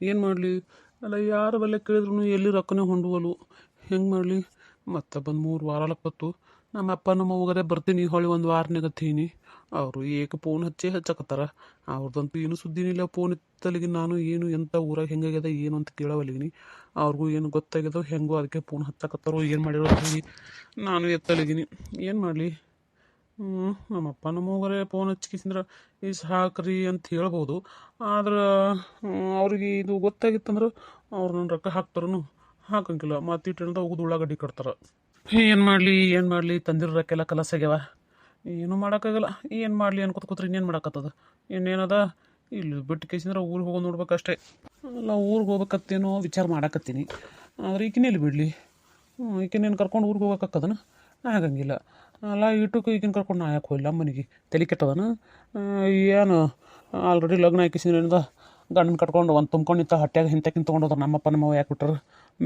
ಏನು ಮಾಡಲಿ? ಅಲ್ಲ, ಯಾರ ಬಲ್ಲೆ ಕೇಳಿದ್ರು ಎಲ್ಲಿ ರೊಕ್ಕನೇ ಹೊಂಡುವಲು. ಹೆಂಗೆ ಮಾಡಲಿ? ಮತ್ತೆ ಬಂದು 3 ವಾರಲಕ್ಕತ್ತು. ನಮ್ಮ ಅಪ್ಪ ನಮ್ಮ ಹೋಗದೆ ಬರ್ತೀನಿ, ಹೊಳ್ಳಿ ಒಂದು ವಾರನಾಗತ್ತೀನಿ. ಅವರು ಏಕ ಫೋನ್ ಹಚ್ಚಕತ್ತಾರ. ಅವ್ರದ್ದಂತೂ ಏನು ಸುದ್ದಿನಿಲ್ಲ. ಫೋನ್ ಎತ್ತಲಿಗೆ ನಾನು ಏನು ಎಂಥ ಊರಾಗ ಹೆಂಗಾಗ್ಯದ ಏನು ಅಂತ ಕೇಳವಲ್ಲಿಗಿನಿ. ಅವ್ರಿಗೂ ಏನು ಗೊತ್ತಾಗ್ಯದೋ ಹೆಂಗೋ, ಅದಕ್ಕೆ ಫೋನ್ ಹಚ್ಚಕತ್ತಾರೋ ಏನು ಮಾಡಿರೋ ನಾನು ಎತ್ತಲಿಗಿನಿ. ಏನು ಮಾಡಲಿ? ನಮ್ಮಪ್ಪ ನಮ್ಮವ್ವರೇ ಫೋನ್ ಹಚ್ಕಿಸಿದ್ರೆ ಈ ಸಾಕ್ರಿ ಅಂತ ಹೇಳ್ಬೋದು. ಆದ್ರೆ ಅವ್ರಿಗೆ ಇದು ಗೊತ್ತಾಗಿತ್ತಂದ್ರೆ ಅವ್ರು ನನ್ನ ರೊಕ್ಕ ಹಾಕ್ತಾರನು? ಹಾಕಂಗಿಲ್ಲ. ಮತ್ತು ಇಟ್ಟಿಂದ ಹೋಗೋದು ಉಳ್ಳಾಗಡ್ಡಿ ಕಟ್ತಾರೆ. ಏನು ಮಾಡಲಿ ತಂದಿರೋ ರೊಕ್ಕೆಲ್ಲ ಕಲಸಾಗ್ಯಾವ. ಏನೂ ಮಾಡೋಕ್ಕಾಗಲ್ಲ. ಏನು ಮಾಡಲಿ ಅನ್ಕೋತ ಕೂತ್ರೆ ಇನ್ನೇನು ಮಾಡೋಕ್ಕತ್ತದ? ಇನ್ನೇನದ? ಇಲ್ಲಿ ಬಿಟ್ಟು ಕೇಸಿಂದ್ರೆ ಊರಿಗೆ ಹೋಗೋದು ನೋಡ್ಬೇಕಷ್ಟೇ. ಅಲ್ಲ, ಊರಿಗೆ ಹೋಗ್ಬೇಕತ್ತೇನೋ ವಿಚಾರ ಮಾಡಾಕತ್ತೀನಿ. ಆದರೆ ಈಗಿನೇಲಿ ಬಿಡಲಿ? ಈಗಿನೇನು ಕರ್ಕೊಂಡು ಊರಿಗೆ ಹೋಗೋಕ್ಕದನ? ಆಗಂಗಿಲ್ಲ. ಅಲ್ಲ, ಇಟ್ಟಕ್ಕೆ ಈಗಿನ ಕರ್ಕೊಂಡು ನಾ ಯಾಕೆ ಹೋಗಿಲ್ಲ ಮನೆಗೆ? ತಲೆ ಕೆಟ್ಟದನ ಏನು? ಆಲ್ರೆಡಿ ಲಗ್ನ ಹಾಕಿಸಿದ್ರಿಂದ ಗಂಡನ ಕಟ್ಕೊಂಡು ಒಂದು ತುಂಬ್ಕೊಂಡು ನಿಂತ ಹೊಟ್ಯಾಗ ಹಿಂತಕಿನ ತೊಗೊಂಡೋದ್ರೆ ನಮ್ಮಪ್ಪ ನಮ್ಮವ್ವ ಯಾಕೆ ಬಿಟ್ಟಾರ?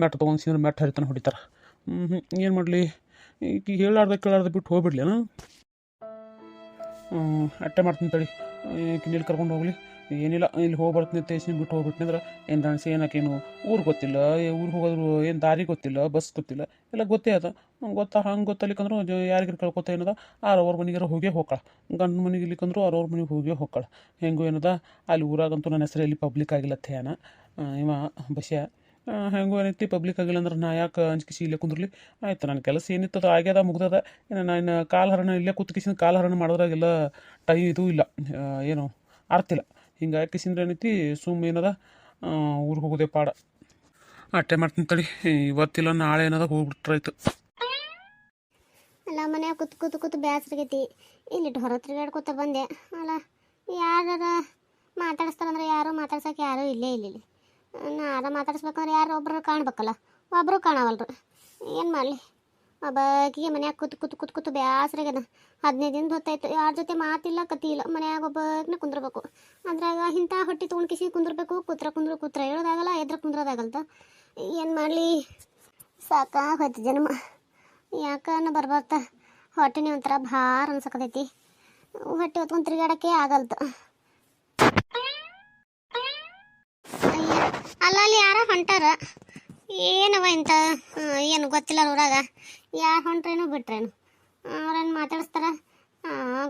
ಮೆಟ್ಟು ತೊಗೊಂಡ್ಸಿದ್ರೆ ಮೆಟ್ಟು ಹರಿತಾನೆ ಹೊಡಿತಾರೆ. ಏನು ಮಾಡಲಿ? ಈಗ ಕೇಳಾರ್ದೆ ಬಿಟ್ಟು ಹೋಗ್ಬಿಡ್ಲೇನು? ಅಟ್ಟೆ ಮಾಡ್ತೀನಿ ತಡಿ. ಇಲ್ಲಿ ಕರ್ಕೊಂಡು ಹೋಗ್ಲಿ. ಏನಿಲ್ಲ, ಇಲ್ಲಿ ಹೋಗಿ ಬರ್ತೀನಿ ತೇಸಿನ ಬಿಟ್ಟು ಹೋಗ್ಬಿಟ್ನಿ ಅಂದ್ರೆ ಏನು ದಣಸಿ ಏನಕ್ಕೇನು ಊರಿಗೆ ಗೊತ್ತಿಲ್ಲ, ಊರಿಗೆ ಹೋಗೋದ್ರು ಏನು ದಾರಿ ಗೊತ್ತಿಲ್ಲ, ಬಸ್ ಗೊತ್ತಿಲ್ಲ, ಎಲ್ಲ ಗೊತ್ತೇ ಅದ. ಹಂಗೆ ಗೊತ್ತಲಿಕ್ಕಂದ್ರೆ ಯಾರಿಗಾರು ಕಳ್ಕೊತ ಏನದ ಅವ್ರ ಮನೆಗಾರ ಹೋಗೇ ಹೋಗ್ಕಳ. ಗಂಡ ಮನೆಗೆ ಇಲ್ಲಿಕ್ಕಂದ್ರು ಅವ್ರ ಮನೆಗೆ ಹೋಗೇ ಹೋಗ್ಕಳ. ಹೆಂಗೂ ಏನದ ಅಲ್ಲಿ ಊರಾಗಂತೂ ನನ್ನ ಹೆಸರು ಎಲ್ಲಿ ಪಬ್ಲಿಕ್ ಆಗಿಲ್ಲತ್ತೆ ಏನ ಇವ ಬಸ್ಯ. ಹೆಂಗೂ ಏನೈತಿ ಪಬ್ಲಿಕ್ ಆಗಿಲ್ಲ ಅಂದ್ರೆ ನಾ ಯಾಕೆ ಅಂಜಿಕಿಸಿ ಇಲ್ಲೇ ಕುಂದ್ರಲಿ? ಆಯ್ತು, ನನ್ನ ಕೆಲಸ ಏನಿತ್ತದ ಆಗ್ಯದ ಮುಗ್ದದ. ಇನ್ನು ನಾನು ಕಾಲು ಹರಣ ಇಲ್ಲೇ ಕೂತ್ಕಿಸಿನ ಕಾಲು ಹರಣ ಮಾಡೋದ್ರಾಗೆಲ್ಲ ಇದು ಇಲ್ಲ, ಏನು ಅರ್ತಿಲ್ಲ. ಹಿಂಗೆ ಹಾಕಿಸಿಂದ್ರೆ ಏನೈತಿ ಸುಮ್ಮ ಏನದ ಊರಿಗೆ ಹೋಗೋದೇ ಪಾಡ. ಅಟ್ಟೆ ಮಾಡ್ತೀನಿ ತಡಿ. ಇವತ್ತಿಲ್ಲ ನಾಳೆ ಏನದ ಹೋಗ್ಬಿಟ್ರಾಯ್ತು. ಅಲ್ಲ, ಮನ್ಯಾಗ ಕೂತು ಬೇಸರಾಗೈತಿ. ಇಲ್ಲಿಟ್ಟು ಹೊರ ತಿರುಗಾಡ್ಕೊತ ಬಂದೆ. ಅಲ್ಲ, ಯಾರ ಮಾತಾಡಿಸ್ತಾರಂದ್ರೆ ಯಾರು ಮಾತಾಡ್ಸೋಕೆ ಯಾರೂ ಇಲ್ಲೇ ಇಲ್ಲಿ. ನಾರ ಮಾತಾಡಿಸ್ಬೇಕಂದ್ರೆ ಯಾರು ಒಬ್ಬರು ಕಾಣ್ಬೇಕಲ್ಲ, ಒಬ್ಬರು ಕಾಣವಲ್ರು. ಏನು ಮಾಡಲಿ? ಒಬ್ಬಾಕಿಗೆ ಮನ್ಯಾಗ ಕೂತು ಬೇಸರಾಗ್ಯದ. 15 ದಿನದ ಹೊತ್ತಾಯ್ತು. ಯಾರ ಜೊತೆ ಮಾತಿಲ್ಲ ಕತಿ ಇಲ್ಲ. ಮನ್ಯಾಗ ಒಬ್ಬನೇ ಕುಂದ್ರಬೇಕು. ಅದ್ರಾಗ ಇಂಥ ಹೊಟ್ಟೆ ತೊಗೊಂಡ್ಕಿಸಿ ಕುಂದ್ರಬೇಕು. ಕೂತ್ರ ಹೇಳೋದಾಗಲ್ಲ, ಎದ್ರ ಕುಂದ್ರೋದಾಗಲ್ತ. ಏನು ಮಾಡಲಿ? ಸಾಕಾಗೋಯ್ತು ಜನ್ಮ. ಯಾಕನ್ನ ಬರ್ಬರ್ತಾ ಹೊಟ್ಟೆನೇ ಒಂಥರ ಭಾರ ಅನ್ಸಕತೈತಿ. ಹೊಟ್ಟೆ ಹೊತ್ಕೊಂಡು ತಿರುಗಾಡೋಕ್ಕೆ ಆಗಲ್ತ. ಅಲ್ಲಲ್ಲಿ ಯಾರ ಹೊಂಟಾರ ಏನವ ಇಂಥ ಏನು ಗೊತ್ತಿಲ್ಲ ಊರಾಗ. ಯಾರು ಹೊಂಟ್ರೇನು ಬಿಟ್ರೇನು? ಅವ್ರೇನು ಮಾತಾಡಿಸ್ತಾರ?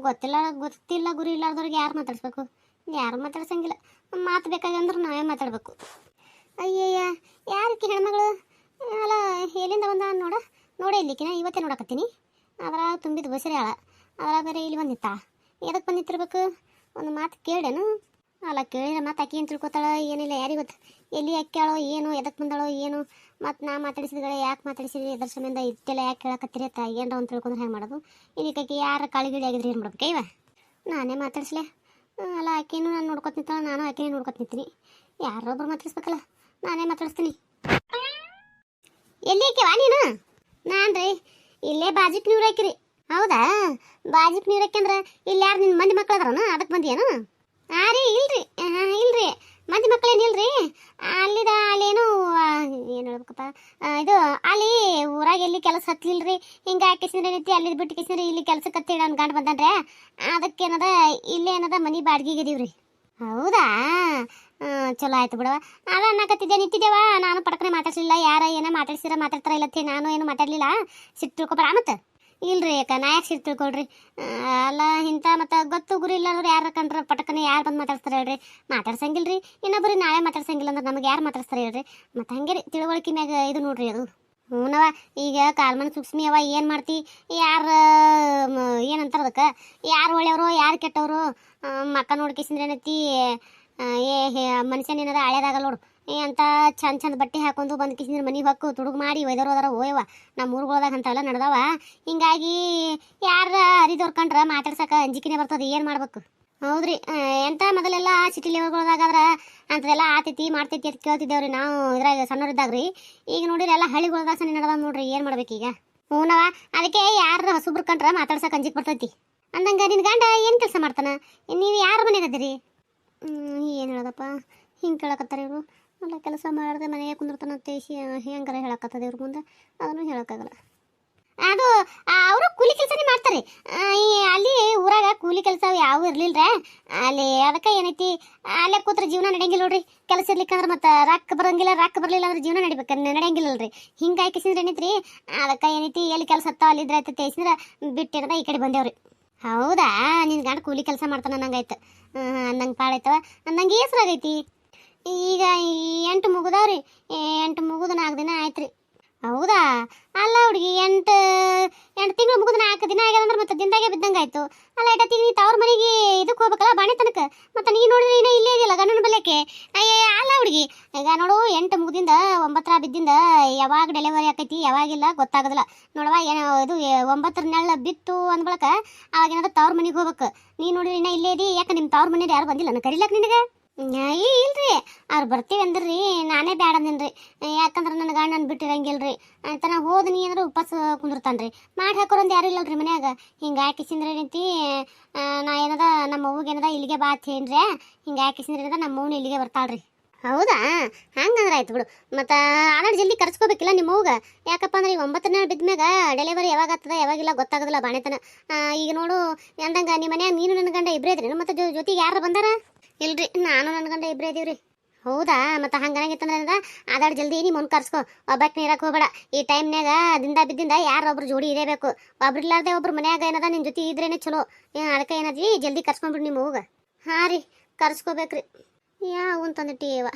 ಗೊತ್ತಿಲ್ಲ ಗುರಿ ಇಲ್ಲಾರ್ದವ್ರಿಗೆ ಯಾರು ಮಾತಾಡಿಸ್ಬೇಕು? ಯಾರು ಮಾತಾಡ್ಸಂಗಿಲ್ಲ. ಮಾತು ಬೇಕಾಗಂದ್ರೆ ನಾವೇ ಮಾತಾಡ್ಬೇಕು. ಅಯ್ಯಯ್ಯ, ಯಾರಕ್ಕೆ ಹೆಣ್ಮಗಳು? ಅಲ್ಲ, ಎಲ್ಲಿಂದ ಬಂದ ನೋಡೇ ಇಲ್ಲಿಕಿನ ಇವತ್ತೇ ನೋಡಕತ್ತೀನಿ. ಅದರ ತುಂಬಿದ ಬಸರಿ ಆಳ. ಅದರ ಬೇರೆ ಇಲ್ಲಿ ಬಂದಿತ್ತಾ? ಎದಕ್ಕೆ ಬಂದಿತ್ತಿರ್ಬೇಕು? ಒಂದು ಮಾತು ಕೇಳೇನು? ಅಲ್ಲ, ಕೇಳಿದ್ರೆ ಮತ್ತೆ ಆಕಿ ಏನು ತಿಳ್ಕೊತಾಳ ಏನಿಲ್ಲ, ಯಾರಿಗೆ ಗೊತ್ತು? ಎಲ್ಲಿ ಹಾಕ್ಯಾಳೋ ಏನು, ಎದಕ್ಕೆ ಬಂದಾಳೋ ಏನು? ಮತ್ತು ನಾ ಮಾತಾಡಿಸಿದ್ಗಳೇ ಯಾಕೆ ಮಾತಾಡಿಸಿದ್ರಿ, ಎದ್ರ ಸಂಬಂಧ ಇಷ್ಟೆಲ್ಲ ಯಾಕೆ ಕೇಳಕತ್ತೀರಿ ಅಂತ ಏನರ ಒಂದು ತಿಳ್ಕೊಂಡ್ರೆ ಹೆಂಗೆ ಮಾಡೋದು? ಇದಕ್ಕೆ ಯಾರ ಕಾಳಿಗಿಳಿ ಆಗಿದ್ರಿ ಏನು ಮಾಡ್ಬೇಕು? ಇವ ನಾನೇ ಮಾತಾಡಿಸ್ಲೆ? ಅಲ್ಲ, ಆಕೆನೂ ನಾನು ನೋಡ್ಕೊತ ನಿಂತಾಳ, ನಾನು ಆಕೆನೇ ನೋಡ್ಕೊತ ನಿಂತೀನಿ. ಯಾರೊಬ್ರು ಮಾತಾಡಿಸ್ಬೇಕಲ್ಲ, ನಾನೇ ಮಾತಾಡಿಸ್ತೀನಿ. ಎಲ್ಲಿ ಹಾಕ್ಯವಾ ನೀನು? ನಾನು ರೀ ಇಲ್ಲೇ ಬಾಜಿಕ್ ನೀರು ಹಾಕಿರಿ. ಹೌದಾ? ಬಾಜಿಕ್ ನೀರು ಹಾಕ್ಯಂದ್ರೆ ಇಲ್ಲಿ ಯಾರು ನಿನ್ನ ಮಂದಿ ಮಕ್ಳು ಅದಾರನ? ಅದಕ್ಕೆ ಬಂದಿಯೇನು? ರೀ ಇಲ್ರಿ ಮಂದಿ ಮಕ್ಕಳೇನಿಲ್ರಿ. ಅಲ್ಲೇನು ಏನು ಹೇಳ್ಬೇಕಪ್ಪ, ಇದು ಅಲ್ಲಿ ಊರಾಗ ಎಲ್ಲಿ ಕೆಲಸ ಹತ್ಲಿಲ್ರಿ. ಹಿಂಗೆ ಹಾಕಿಸಿದ್ರೆ ರೀತಿ ಅಲ್ಲಿ ಬಿಟ್ಟು ಕಿಸಿದ್ರೆ ಇಲ್ಲಿ ಕೆಲಸಕ್ಕೆ ಹತ್ತಿ ಅವ್ನು ಗಂಡು ಬಂದನ್ರಿ. ಅದಕ್ಕೇನದ ಇಲ್ಲೇನದ ಮನೆ ಬಾಡಿಗೆಗೆ ಇದೀವ್ರಿ. ಹೌದಾ? ಚಲೋ ಆಯ್ತು ಬಿಡವ. ಅದ ಅನ್ನಕತ್ತಿದ್ದೆ ನಿಂತಿದ್ದೇವ. ನಾನು ಪಟಕನೆ ಮಾತಾಡ್ಸಲಿಲ್ಲ. ಯಾರ ಏನೋ ಮಾತಾಡ್ತಾರ ಇಲ್ಲತ್ತೆ, ನಾನು ಏನು ಮಾತಾಡಲಿಲ್ಲ. ಸಿಟ್ಟು ತಿಳ್ಕೊಬಾರ ಮತ್ತೆ. ಇಲ್ರಿ ಅಕ್ಕ, ನಾ ಯಾಕೆ ಸಿಟ್ಟು ತಿಳ್ಕೊಳ್ರಿ? ಅಲ್ಲ, ಇಂಥ ಮತ್ತು ಗೊತ್ತು ಗುರಿ ಇಲ್ಲವ್ರು ಯಾರು ಕಂಡ್ರೆ ಪಟಕನೆ ಯಾರು ಬಂದು ಮಾತಾಡ್ತಾರೆ ಹೇಳ್ರಿ? ಮಾತಾಡ್ಸಂಗಿಲ್ರಿ. ಇನ್ನೊಬ್ಬರಿ ನಾಳೆ ಮಾತಾಡ್ಸಂಗಿಲ್ಲ ಅಂದ್ರೆ ನಮಗೆ ಯಾರು ಮಾತಾಡ್ತಾರೆ ಹೇಳ್ರಿ? ಮತ್ತು ಹಂಗೆ ರೀ ತಿಳುವಳಿಕೆ ಮ್ಯಾಗ ಇದು ನೋಡ್ರಿ ಅದು. ಹ್ಞೂನವ, ಈಗ ಕಾಲ್ಮನ್ ಸೂಕ್ಷ್ಮಿ ಅವ. ಏನು ಮಾಡ್ತಿ? ಯಾರು ಏನಂತಾರ ಅದಕ್ಕೆ? ಯಾರು ಒಳ್ಳೆಯವರು ಯಾರು ಕೆಟ್ಟವರು? ಮಕ್ಕ ನೋಡ್ಕೇಸಿಂದ್ರೆ ಏನೈತಿ, ಮನುಷ್ಯನೇನದ ಹಳೇದಾಗಲ್ಲ ನೋಡು. ಅಂತ ಚಂದ ಬಟ್ಟೆ ಹಾಕೊಂಡು ಬಂದು ಕಿಸಿದ್ರೆ ಮನೆಗೆ ಹೊಕ್ಕು ತುಡುಗು ಮಾಡಿ ಒಯ್ದವ್ರು ಅದಾರ. ಓಯವ ನಮ್ಮ ಊರುಗಳದಾಗ ಅಂತೆಲ್ಲ ನಡೆದವ. ಹಿಂಗಾಗಿ ಯಾರ ಹರಿದವ್ರು ಕಂಡ್ರೆ ಮಾತಾಡ್ಸಕ್ಕೆ ಅಂಜಿಕೆನೇ ಬರ್ತದೆ. ಏನು ಮಾಡ್ಬೇಕು? ಹೌದ್ರಿ. ಎಂತ ಮೊದಲೆಲ್ಲ ಸಿಟಿ ಲೆವೆಲ್ಗಳದಾಗಾದ್ರೆ ಅಂಥದೆಲ್ಲ ಆತೈತಿ ಮಾಡ್ತೈತಿ ಅಂತ ಕೇಳ್ತಿದ್ದೇವ್ರಿ ನಾವು ಇದ್ರಾಗ ಸಣ್ಣವ್ರಿದ್ದಾಗ್ರಿ. ಈಗ ನೋಡಿರಿ ಎಲ್ಲ ಹಳ್ಳಿಗಳ್ದಾಗ ಸಣ್ಣ ನಡೆದ ನೋಡ್ರಿ. ಏನು ಮಾಡ್ಬೇಕೀಗ? ಹ್ಞೂನವ, ಅದಕ್ಕೆ ಯಾರು ಹೊಸಬ್ರು ಕಂಡ್ರೆ ಮಾತಾಡ್ಸಕ್ಕೆ ಅಂಜಿಕೆ ಬರ್ತೈತಿ. ಅಂದಂಗೆ ನಿನ್ನ ಗಂಡ ಏನು ಕೆಲಸ ಮಾಡ್ತಾನೆ? ನೀವು ಯಾರ ಮನೆಗೆ ಅದಿರಿ? ಏನು ಹೇಳೋದಪ್ಪ, ಹಿಂಗೆ ಕೇಳಕತ್ತಾರೆ ಇವರು. ಅಲ್ಲ, ಕೆಲಸ ಮಾಡಿದೆ ಮನೆಗೆ ಕುಂದಿರ್ತಾನಂತೆ ಹೆಂಗಾರ ಹೇಳಕತ್ತದ ಇವ್ರ ಮುಂದೆ. ಅದನ್ನು ಹೇಳೋಕ್ಕಾಗಲ್ಲ. ಅದು ಅವರು ಕೂಲಿ ಕೆಲಸನೇ ಮಾಡ್ತಾರೆ. ಅಲ್ಲಿ ಊರಾಗ ಕೂಲಿ ಕೆಲಸ ಯಾವ ಇರ್ಲಿಲ್ರ ಅಲ್ಲಿ. ಅದಕ್ಕೆ ಏನೈತಿ ಅಲ್ಲೇ ಕೂತ್ರೆ ಜೀವನ ನಡೆಯಂಗಿಲ್ಲ ನೋಡ್ರಿ. ಕೆಲಸ ಇರ್ಲಿಕ್ಕಂದ್ರೆ ಮತ್ತೆ ರೊಕ್ಕ ಬರಂಗಿಲ್ಲ, ರೊಕ್ಕ ಬರ್ಲಿಲ್ಲ ಅಂದ್ರೆ ಜೀವನ ನಡೆಯಂಗಿಲ್ಲಲ್ರಿ. ಹಿಂಗಾಗಿ ಕಿಸಿದ್ರೆ ಏನೈತ್ರಿ, ಅದಕ್ಕೆ ಏನೈತಿ ಎಲ್ಲಿ ಕೆಲಸ ಹತ್ತ ಅಲ್ಲಿದ್ರೆ ಆಯ್ತು ತೇಸಿದ್ರೆ ಬಿಟ್ಟಿರದ ಈ ಕಡೆ ಬಂದೇವ್ರಿ. ಹೌದಾ, ನಿನ್ ಗಂಡ ಕೂಲಿ ಕೆಲಸ ಮಾಡ್ತಾನ ನಂಗಾಯ್ತು. ನಂಗೆ ಪಾಳಾಯ್ತವ. ನಂಗೆ ಹೆಸ್ರಾಗೈತಿ. ಈಗ 8 ಮುಗಿದಾವ್ರಿ. 8 ಮುಗಿದು 4 ದಿನ ಆಯ್ತ್ರಿ. ಹೌದಾ, ಅಲ್ಲ ಹುಡುಗಿ 8 ತಿಂಗಳು ಮುಗಿದು 4 ದಿನ ಆಗ್ಯದಂದ್ರೆ ಮತ್ತೆ ದಿನದಾಗೆ ಬಿದ್ದಂಗೆ ಆಯ್ತು. ಅಲ್ಲ ಏಟ ತಿಂಗಿ ತವ್ರ ಮನೆಗೆ ಇದಕ್ಕೆ ಹೋಗ್ಬೇಕಲ್ಲ ಬಾಣೆ ತನಕ. ಮತ್ತೆ ನೀ ನೋಡಿದ್ರೆ ಇನ್ನೂ ಇಲ್ಲೇ ಇದೆಯಲ್ಲ ಗಂಡನ ಬಲ್ಯಕ್ಕೆ. ಅಲ್ಲ ಹುಡುಗಿ, ಈಗ ನೋಡು 8 ಮುಗಿದಿಂದ 9 ಬಿದ್ದಿಂದ ಯಾವಾಗ ಡೆಲಿವರಿ ಆಕೈತಿ ಯಾವಾಗಿಲ್ಲ ಗೊತ್ತಾಗೋದಿಲ್ಲ ನೋಡವಾ. ಏನೋ ಇದು 9 ನೆಳ್ಳ ಬಿತ್ತು ಅಂದ್ಬಳಕ ಅವಾಗ ಏನಾದ್ರು ತವ್ರ ಮನೆಗೆ ಹೋಗ್ಬೇಕು. ನೀ ನೋಡಿದ್ರೆ ಇನ್ನೂ ಇಲ್ಲೇ ಇದಿ. ಯಾಕೆ ನಿಮ್ಮ ತವ್ರ ಮನೇಲಿ ಯಾರು ಬಂದಿಲ್ಲ ನಾನು ಕರಿಲಕ್ಕೆ ನಿನಗೆ? ಇಲ್ರಿ, ಅವ್ರು ಬರ್ತೀವಿ ಅಂದ್ರಿ. ನಾನೇ ಬ್ಯಾಡ ಅಂದೇನ್ರಿ. ಯಾಕಂದ್ರೆ ನನ್ನ ಗಂಡನ ಬಿಟ್ಟಿರಂಗಿಲ್ರಿ ಅಂತ. ನಾ ಹೋದ್ನಿ ಅಂದ್ರೆ ಉಪವಾಸ ಕುಂದಿರ್ತಾನ್ರಿ. ಮಾಡಿ ಹಾಕೋರಂದು ಯಾರು ಇಲ್ಲಲ್ರಿ ಮನ್ಯಾಗ. ಹಿಂಗೆ ಹಾಕಿಸಿಂದ್ರೆ ಏನೈತಿ, ನಾ ಏನದ ನಮ್ಮ ಅವ್ಗೆ ಏನದ ಇಲ್ಲಿಗೆ ಬಾ ಅಂತ ಹೇಳ್ರಿ. ಹಿಂಗೆ ಹಾಕಿಸಿಂದ್ರೆ ಏನದ ನಮ್ಮ ಅವ್ನು ಇಲ್ಲಿಗೆ ಬರ್ತಾಳ್ರಿ. ಹೌದಾ, ಹಂಗಂದ್ರೆ ಆಯ್ತು ಬಿಡು. ಮತ್ತು ಆಲ್ರೆಡಿ ಜಲ್ದಿ ಕರ್ಸ್ಕೋಬೇಕಿಲ್ಲ ನಿಮ್ಮ ಅವ್ಗ. ಯಾಕಪ್ಪ ಅಂದ್ರೆ ಈಗ 9ನೇ ಬಿದ್ಮ್ಯಾಗ ಡೆಲಿವರಿ ಯಾವಾಗ ಆಗ್ತದ ಯಾವಾಗಿಲ್ಲ ಗೊತ್ತಾಗೋದಿಲ್ಲ ಬಾಣೆತನ. ಈಗ ನೋಡು ಅಂದಂಗೆ ನಿಮ್ಮ ಮನ್ಯಾಗ ನೀನು ನನ್ನ ಗಂಡ ಇಬ್ಬರೇ ಇದ್ರಿ. ಮತ್ತು ಜೊತೆಗೆ ಯಾರು ಬಂದಾರ? ಇಲ್ರಿ, ನಾನು ನನ್ನ ಗಂಡ ಇಬ್ಬರೇ ಇದೀವ್ರಿ. ಹೌದಾ, ಮತ್ತು ಹಂಗನಾಗಿತ್ತಂದ್ರೆ ಆದಾಡ್ ಜಲ್ದಿ ನೀ ಮುನ್ ಕರ್ಸ್ಕೊ. ಒಬ್ಬಕ್ಕೆ ನೀರಕ್ಕೆ ಹೋಗ್ಬೇಡ. ಈ ಟೈಮ್ನಾಗ ದಿಂದ ಬಿದ್ದಿಂದ ಯಾರೊಬ್ರು ಜೋಡಿ ಇರಬೇಕು. ಒಬ್ರಿಲ್ಲಾರ್ದೆ ಒಬ್ರು ಮನ್ಯಾಗ ಏನದ ನಿನ್ನ ಜೊತೆ ಇದ್ರೇನೆ ಚಲೋ. ಅದಕ್ಕೆ ಏನದ್ವಿ ಜಲ್ದಿ ಕರ್ಸ್ಕೊಂಡ್ಬಿಡು ನಿಮ್ಮ ಹೋಗ. ಹಾಂ ರೀ, ಕರ್ಸ್ಕೋಬೇಕ್ರಿ. ಯಾವ ಅಂತಂದಿಟ್ಟಿ ಅವ.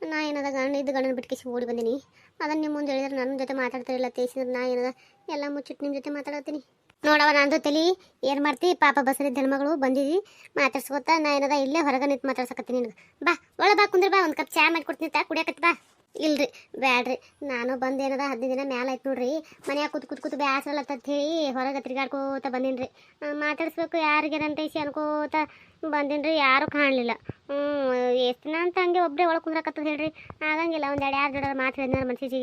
ನಾ ಏನದ ಗಂಡನ ಬಿಟ್ಕಿಸಿ ಓಡಿ ಬಂದೀನಿ. ಅದನ್ನು ನಿಮ್ಮ ಮುಂದೆ ಹೇಳಿದ್ರೆ ನನ್ನ ಜೊತೆ ಮಾತಾಡ್ತಿರಲಿಲ್ಲ ತೇಸಿದ್ರೆ ನಾ ಏನದ ಎಲ್ಲ ಮುಚ್ಚಿಟ್ಟು ನಿಮ್ಮ ಜೊತೆ ಮಾತಾಡ್ತೀನಿ. ನೋಡವ ನಂದು ತಲಿ ಏನು ಮಾಡ್ತಿ. ಪಾಪ ಬಸರಿದ್ದ ಹೆಣ್ಮಗಳು ಬಂದಿದ್ದಿ ಮಾತಾಡ್ಸ್ಕೊತ. ನಾ ಏನದ ಇಲ್ಲೇ ಹೊರಗೆ ನಿಂತು ಮಾತಾಡ್ಸಕತ್ತೀನಿ ನಿನಗೆ. ಬಾ ಒಳ ಬಾ ಕುಂದ್ರಿ. ಬಾ ಒಂದು ಕಪ್ ಚಾ ಮಾಡಿಕೊಡ್ತೀನಿ ತಾ ಕುಡಿಯಕತ್ತಿ. ಬಾ. ಇಲ್ರಿ ಬ್ಯಾಡ್ರಿ, ನಾನು ಬಂದೇನದ 15 ದಿನ ಮ್ಯಾಲೆ ಆಯ್ತು ನೋಡ್ರಿ. ಮನ್ಯಾಗ ಕೂತು ಬ್ಯಾಸರಲ್ಲತ್ತ ಹೇಳಿ ಹೊರಗೆ ತಿರ್ಗಾಡ್ಕೋತ ಬಂದೀನಿ ರೀ. ಮಾತಾಡಿಸ್ಬೇಕು ಯಾರಿಗೇನಂತ ಇಸಿ ಅನ್ಕೋತ ಬಂದೀನಿ. ಯಾರೂ ಕಾಣಲಿಲ್ಲ. ಎಷ್ಟು ದಿನ ಅಂತ ಹಂಗೆ ಒಬ್ಬರೇ ಒಳಗೆ ಕುಂದ್ರಕತ್ತದ ಹೇಳ್ರಿ. ಆಗಂಗಿಲ್ಲ. ಒಂದು 2 ಜೋಡ ಮಾತು ಹೇಳಿದ್ರೆ ಮನ್ಸಿಗೆ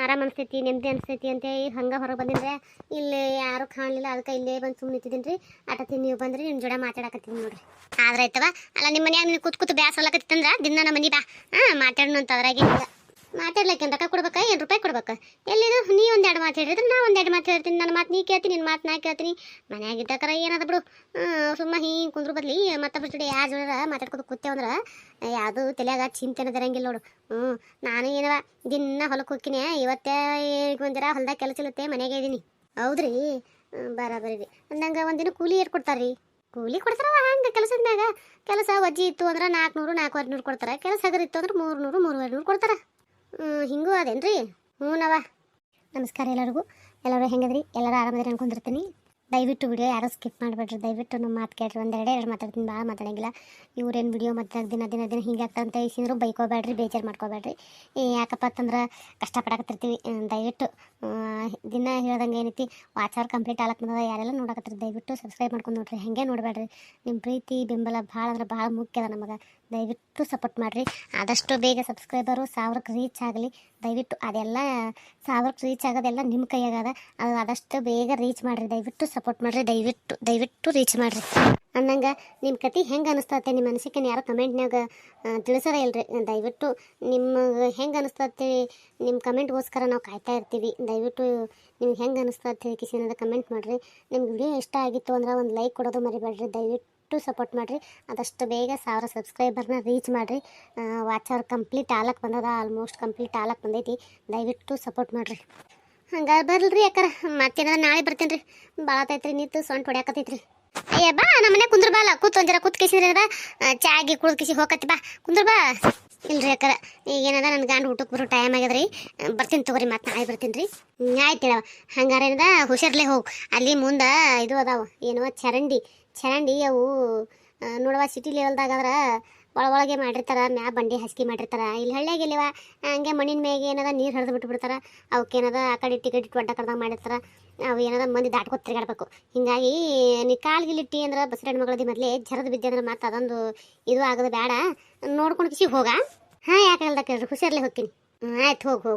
ಆರಾಮ ಅನಿಸ್ತೈತಿ, ನೆಮ್ಮದಿ ಅನಿಸ್ತೈತಿ ಅಂತೇಳಿ ಹಂಗೆ ಹೊರಗೆ ಬಂದಿನಿ. ಇಲ್ಲಿ ಯಾರೂ ಕಾಣಲಿಲ್ಲ. ಅದಕ್ಕೆ ಇಲ್ಲೇ ಬಂದು ಸುಮ್ಮನೆ ನಿಂತಿದ್ದೀನಿ ರೀ. ಆಟತ್ತೀನಿ ನೀವು ಬಂದ್ರಿ ನಿಮ್ಮ ಜೋಡ ಮಾತಾಡಕತ್ತೀನಿ ನೋಡ್ರಿ. ಆದ್ರೆ ಆಯ್ತವ. ಅಲ್ಲ ನಿಮ್ಮ ಮನ್ಯಾಗ ನೀನು ಕೂತು ಬ್ಯಾಸರಲ್ಲಕತ್ತಂದ್ರೆ ದಿನ ನಮ್ಮ ಮನೆ ಬಾ. ಮಾತಾಡೋಣ ಅಂತ ಅದ್ರಾಗೇನಿಲ್ಲ. ಮಾತಾಡ್ಲಿಕ್ಕೆ ರೊಕ್ಕ ಕೊಡ್ಬೇಕಾ ಏನು ರೂಪಾಯಿ ಕೊಡ್ಬೇಕಾ? ಎಲ್ಲಿದು ನೀ 1-2 ಮಾತು ಹೇಳಿದ್ರೆ ನಾ 1-2 ಮಾತು ಹೇಳ್ತೀನಿ. ನನ್ನ ಮಾತು ನೀ ಕೇಳ್ತೀನಿ, ನಿನ್ನ ಮಾತು ನಾ ಕೇಳ್ತೀನಿ. ಮನ್ಯಾಗಿದ್ದಕ್ಕಾರ ಏನದ ಬಿಡು. ಸುಮ್ಮ ಹಿಂಗೆ ಕುಂದ್ರ ಬದ್ಲಿ ಮತ್ತೊಬ್ಬರ ಜೋಡಿ ಯಾರ ಜೋಡ ಮಾತಾಡ್ಕೊತ ಕೂತೇವಂದ್ರೆ ಯಾವುದು ತಲೆಯಾಗ ಚಿಂತೆನ ಇರಂಗಿಲ್ಲ ನೋಡು. ನಾನು ಏನವ ದಿನ ಹೊಲಕ್ಕೆ ಹೋಗ್ತೀನಿ. ಇವತ್ತೇ ಒಂದಿರ ಹೊಲ್ದಾಗ ಕೆಲಸ ಇರುತ್ತೆ, ಮನೆಯಾಗೆ ಇದ್ದೀನಿ. ಹೌದ್ರಿ, ಬರಾಬರಿ ರೀ. ಅಂದಂಗೆ ಒಂದಿನ ಕೂಲಿ ಏರ್ ಕೊಡ್ತಾರ್ರಿ? ಕೂಲಿ ಕೊಡ್ತಾರವ ಹಂಗೆ ಕೆಲಸದ ಮ್ಯಾಗ. ಕೆಲಸ ವಜ್ಜಿ ಇತ್ತು ಅಂದ್ರೆ 400-400 ಕೊಡ್ತಾರೆ. ಕೆಲಸ ಹಗರಿತ್ತು ಅಂದ್ರೆ 300-350 ಕೊಡ್ತಾರೆ. ಹಿಂಗೂ ಅದೇನ್ರಿ? ಹ್ಞೂನವ. ನಮಸ್ಕಾರ ಎಲ್ಲರಿಗೂ. ಎಲ್ಲರೂ ಹೆಂಗದ್ರಿ? ಎಲ್ಲರೂ ಆರಾಮದ್ರಿ ಅನ್ಕೊಂಡಿರ್ತೀನಿ. ದಯವಿಟ್ಟು ವಿಡಿಯೋ ಯಾರು ಸ್ಕಿಪ್ ಮಾಡಬೇಡ್ರಿ. ದಯವಿಟ್ಟು ನಮ್ಮ ಮಾತು ಕೇಳ್ರಿ. ಒಂದೆರಡು ಮಾತಾಡ್ತೀನಿ, ಭಾಳ ಮಾತಾಡಂಗಿಲ್ಲ. ಇವ್ರೇನು ವಿಡಿಯೋ ಮತ್ತೆ ದಿನ ಹಿಂಗೆ ಆಗ್ತಂತ ಇಸಿದ್ರು ಬೈಕೋಬೇಡ್ರಿ, ಬೇಜಾರು ಮಾಡ್ಕೋಬೇಡ್ರಿ. ಯಾಕಪ್ಪ ಅಂತಂದ್ರೆ ಕಷ್ಟಪಡಕತ್ತಿರ್ತೀವಿ. ದಯವಿಟ್ಟು ದಿನ ಹೇಳ್ದಂಗೆ ಏನೈತಿ ವಾಚ್ ಅವರ್ ಕಂಪ್ಲೀಟ್ ಆಗಕ್ಕೆ ಬಂದದ. ಯಾರೆಲ್ಲ ನೋಡಕತ್ತೀರಿ ದಯವಿಟ್ಟು ಸಬ್ಸ್ಕ್ರೈಬ್ ಮಾಡ್ಕೊಂಡು ನೋಡ್ರಿ. ಹಾಗೆ ನೋಡಬೇಡ್ರಿ. ನಿಮ್ಮ ಪ್ರೀತಿ ಬೆಂಬಲ ಭಾಳ ಅಂದ್ರೆ ಭಾಳ ಮುಖ್ಯ ಅದ ನಮಗೆ. ದಯವಿಟ್ಟು ಸಪೋರ್ಟ್ ಮಾಡಿರಿ. ಆದಷ್ಟು ಬೇಗ ಸಬ್ಸ್ಕ್ರೈಬರು 1000ಕ್ಕೆ ರೀಚ್ ಆಗಲಿ. ದಯವಿಟ್ಟು ಅದೆಲ್ಲ 1000ಕ್ಕೆ ರೀಚ್ ಆಗೋದೆಲ್ಲ ನಿಮ್ಮ ಕೈಯಾಗದ. ಅದು ಆದಷ್ಟು ಬೇಗ ರೀಚ್ ಮಾಡಿರಿ. ದಯವಿಟ್ಟು ಸಪೋರ್ಟ್ ಮಾಡಿರಿ. ದಯವಿಟ್ಟು ರೀಚ್ ಮಾಡಿರಿ. ಅಂದಂಗೆ ನಿಮ್ಮ ಕತೆ ಹೆಂಗೆ ಅನಿಸ್ತತೆ, ನಿಮ್ಮ ಅನಿಸಿಕೆನ ಯಾರು ಕಮೆಂಟ್ನಾಗ ತಿಳಿಸೋದ ಇಲ್ರಿ. ದಯವಿಟ್ಟು ನಿಮಗೆ ಹೆಂಗೆ ಅನಿಸ್ತತೆ ನಿಮ್ಮ ಕಮೆಂಟ್ಗೋಸ್ಕರ ನಾವು ಕಾಯ್ತಾ ಇರ್ತೀವಿ. ದಯವಿಟ್ಟು ನಿಮ್ಗೆ ಹೆಂಗೆ ಅನಿಸ್ತತೆ ಕಿಸಿನದ ಕಮೆಂಟ್ ಮಾಡಿರಿ. ನಿಮ್ಗೆ ವಿಡಿಯೋ ಇಷ್ಟ ಆಗಿತ್ತು ಅಂದ್ರೆ ಒಂದು ಲೈಕ್ ಕೊಡೋದು ಮರಿಬೇಡ್ರಿ. ದಯವಿಟ್ಟು ಸಪೋರ್ಟ್ ಮಾಡಿರಿ. ಆದಷ್ಟು ಬೇಗ 1000 ಸಬ್ಸ್ಕ್ರೈಬರ್ನ ರೀಚ್ ಮಾಡಿರಿ. ವಾಚ್ ಅವರ್ ಕಂಪ್ಲೀಟ್ ಆಗಕ್ಕೆ ಬಂದದ. ಆಲ್ಮೋಸ್ಟ್ ಕಂಪ್ಲೀಟ್ ಆಗಕ್ಕೆ ಬಂದೈತಿ. ದಯವಿಟ್ಟು ಸಪೋರ್ಟ್ ಮಾಡಿರಿ. ಹಂಗಾರೆ ಬರ್ಲ್ರಿ. ಯಾಕಾರ ಮತ್ತೇನಾದ್ರೆ ನಾಳೆ ಬರ್ತೀನಿ ರೀ. ಭಾಳ ಆತೈತ್ರಿ ನಿಂತು ಸೊಂಟ ಹೊಡ್ಯಾಕತ್ತೈತ್ರಿ. ಅಯ್ಯ ಬಾ, ನಮ್ಮ ಮನೆ ಕುಂದ್ರ ಬಾ. ಅಲ್ಲ ಒಂದಿರ ಕಿಸಿದ್ರೆ ಚಾಗಿ ಕುಡ್ದು ಕಿಸಿ ಹೋಗತ್ತಿ. ಬಾ ಕುಂದ್ರ ಬಾ. ಇಲ್ರಿ ಯಾಕಾರ ಈಗೇನದ ನನ್ನ ಗಂಡ ಊಟಕ್ಕೆ ಬರೋ ಟೈಮ್ ಆಗ್ಯದ್ರಿ. ಬರ್ತೀನಿ ತಗೋರಿ, ಮತ್ತೆ ನಾಳೆ ಬರ್ತೀನಿ ರೀ. ಆಯ್ತು ಹೇಳವ. ಹಂಗಾರೆ ಏನದ ಹುಷಾರ್ಲೆ ಹೋಗು. ಅಲ್ಲಿ ಮುಂದೆ ಇದು ಅದಾವ ಏನವ ಚರಂಡಿ ಅವು ನೋಡವ. ಸಿಟಿ ಲೆವೆಲ್ದಾಗಾದ್ರೆ ಒಳಗೆ ಮಾಡಿರ್ತಾರೆ, ಮ್ಯಾ ಬಂಡಿ ಹಸ್ಕಿ ಮಾಡಿರ್ತಾರೆ. ಇಲ್ಲಿ ಹಳ್ಳಿಯಾಗಿಲ್ಲವ ಹಂಗೆ ಮಣ್ಣಿನ ಮ್ಯಾಗೆ ಏನದ ನೀರು ಹರಿದು ಬಿಟ್ಬಿಡ್ತಾರೆ. ಅವಕ್ಕೇನದ ಆ ಕಡೆ ಇಟ್ಟು ಒಡ್ಡ ಕಡ್ದಾಗ ಮಾಡಿರ್ತಾರೆ. ಅವು ಏನದ ಮಂದಿ ದಾಟ್ಕೊತ ತಿರುಗಾಡ್ಬೇಕು. ಹಿಂಗಾಗಿ ನೀ ಕಾಲ್ಗಿಲಿಟ್ಟಿ ಅಂದ್ರೆ ಬಸರ ಹೆಣ್ಮಗಳದಿ ಮೊದಲೇ ಜರದು ಬಿದ್ದೆ ಅಂದ್ರೆ ಮತ್ತೆ ಅದೊಂದು ಇದು ಆಗೋದು ಬೇಡ. ನೋಡ್ಕೊಂಡು ಕಿಸಿ ಹೋಗ. ಹಾಂ, ಯಾಕೆ ಹೇಳ್ದ ಕೇಳ್ರಿ. ಹುಷಾರ್ಲೆ ಹೋಗ್ತೀನಿ. ಆಯ್ತು, ಹೋಗು.